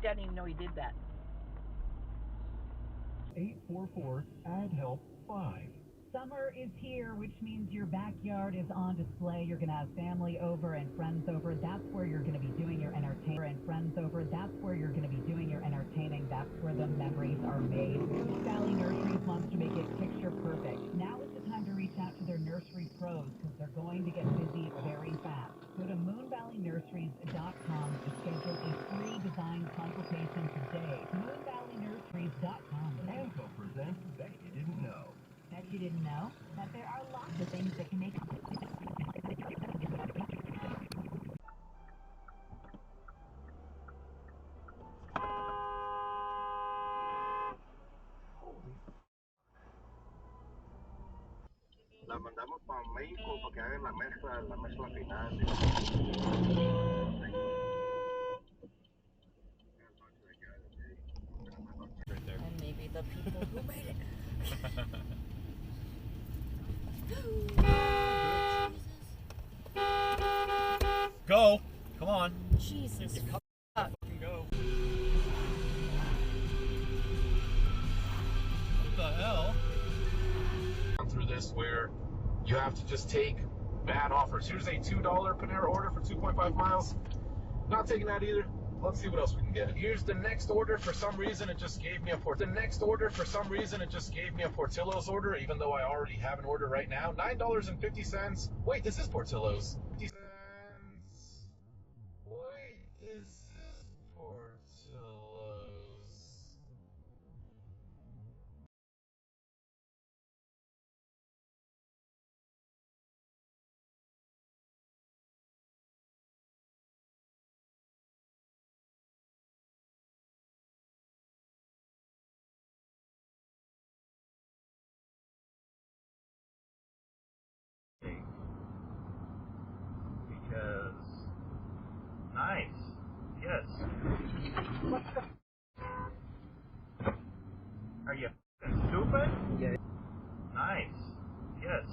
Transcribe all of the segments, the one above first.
dad didn't even know he did that. 844 add help 5. Summer is here, which means your backyard is on display. You're going to have family over and friends over. That's where you're going to be doing your entertainment. That's where you're going to be doing your entertaining. That's where the memories are made. Moon Valley Nurseries wants to make it picture perfect. Now is the time to reach out to their nursery pros because they're going to get busy very fast. Go to moonvalleynurseries.com to schedule a free design consultation today. moonvalleynurseries.com. Anko presents Bet You Didn't Know. Bet you didn't know that there are lots of things that can make La mandamos para México para que hagan la mezcla final. And maybe the people who made it. Go! Come on. Jesus. You fucking go. What the hell? Through this where you have to just take bad offers. Here's a $2 Panera order for 2.5 miles. Not taking that either. Let's see what else we can get. Here's the next order. For some reason, it just gave me a Portillo's order, even though I already have an order right now. $9.50. Wait, this is Portillo's. 50 cents. Wait, is this Portillo's? Because nice. Yes. What the? Are you stupid? Yeah. Nice. Yes.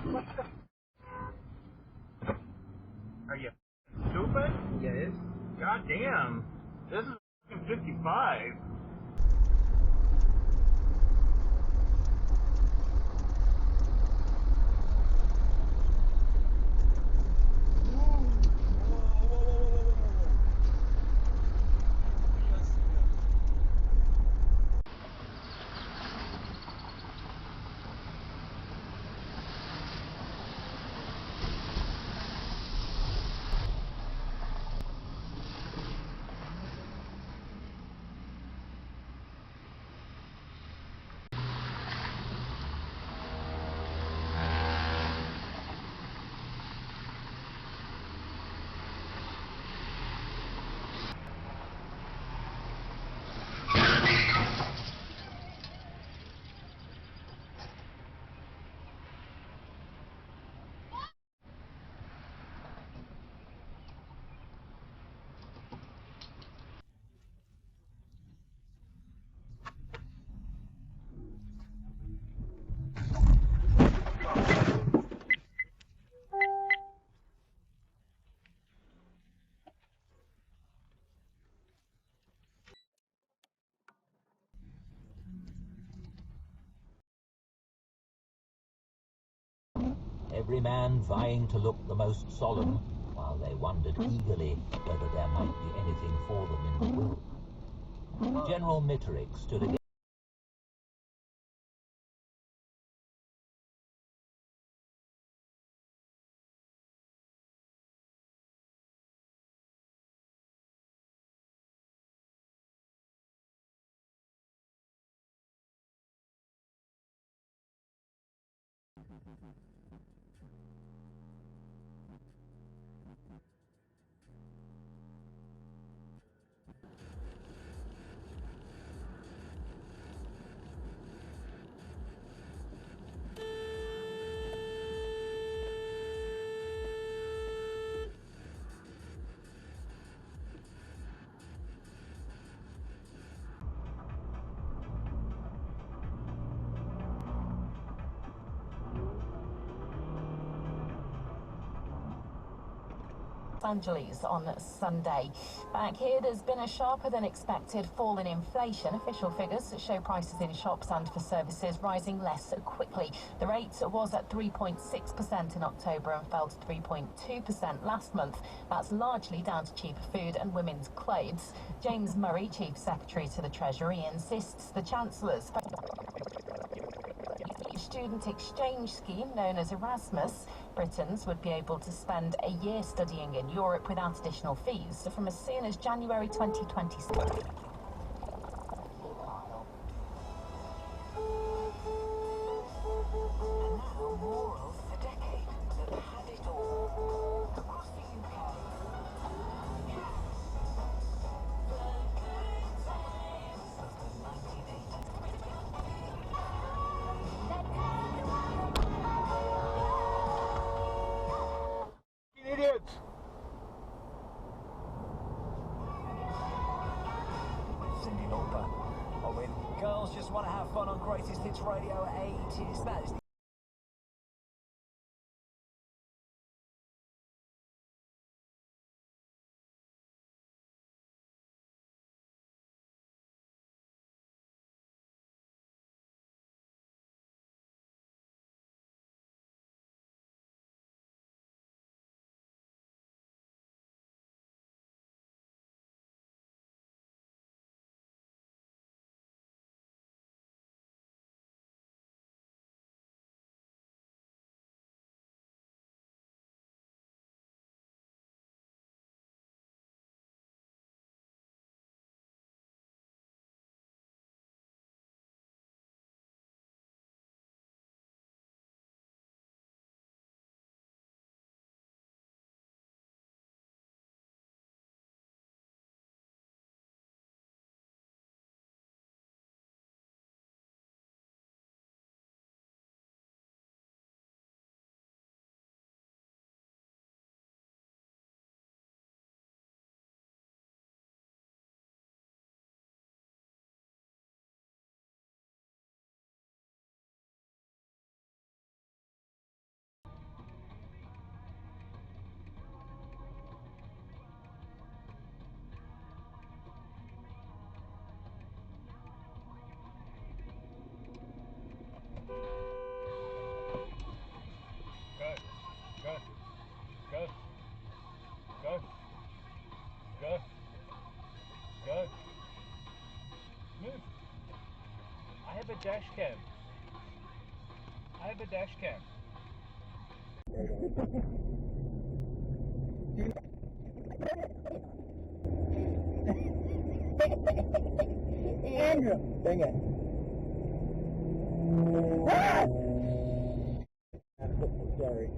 What the? Are you stupid? Yes. God damn. This is 55. Every man vying to look the most solemn, while they wondered eagerly whether there might be anything for them in the will. General Mitterick stood against Angeles on Sunday. Back here, there's been a sharper than expected fall in inflation. Official figures show prices in shops and for services rising less quickly. The rate was at 3.6% in October and fell to 3.2% last month. That's largely down to cheaper food and women's clothes. James Murray, Chief Secretary to the Treasury, insists the Chancellor's student exchange scheme known as Erasmus, Britons would be able to spend a year studying in Europe without additional fees from as soon as January 2026. And now more of the decade that had it all across the UK. Idiots! Cindy Lauper. Oh, when girls just want to have fun on Greatest Hits Radio 80s. That is the Go. Move. I have a dash cam. Andrew, dang it. Ah! Sorry.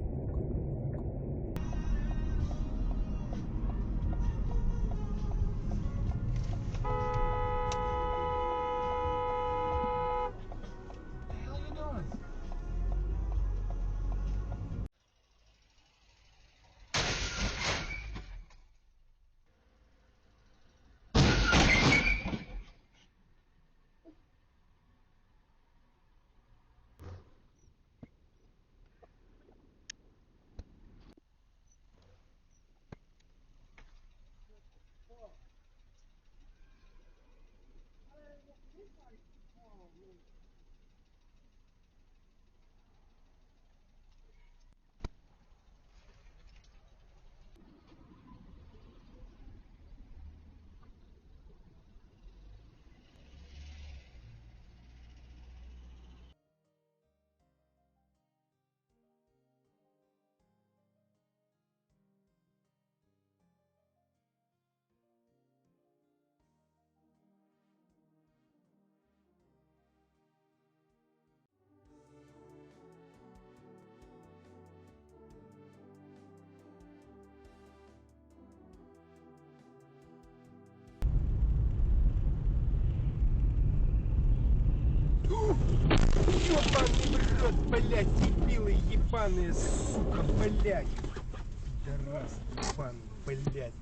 Ёбаный в рот, блядь, дебилы ебаные, сука, блядь. Пидорас, ебаный, блядь.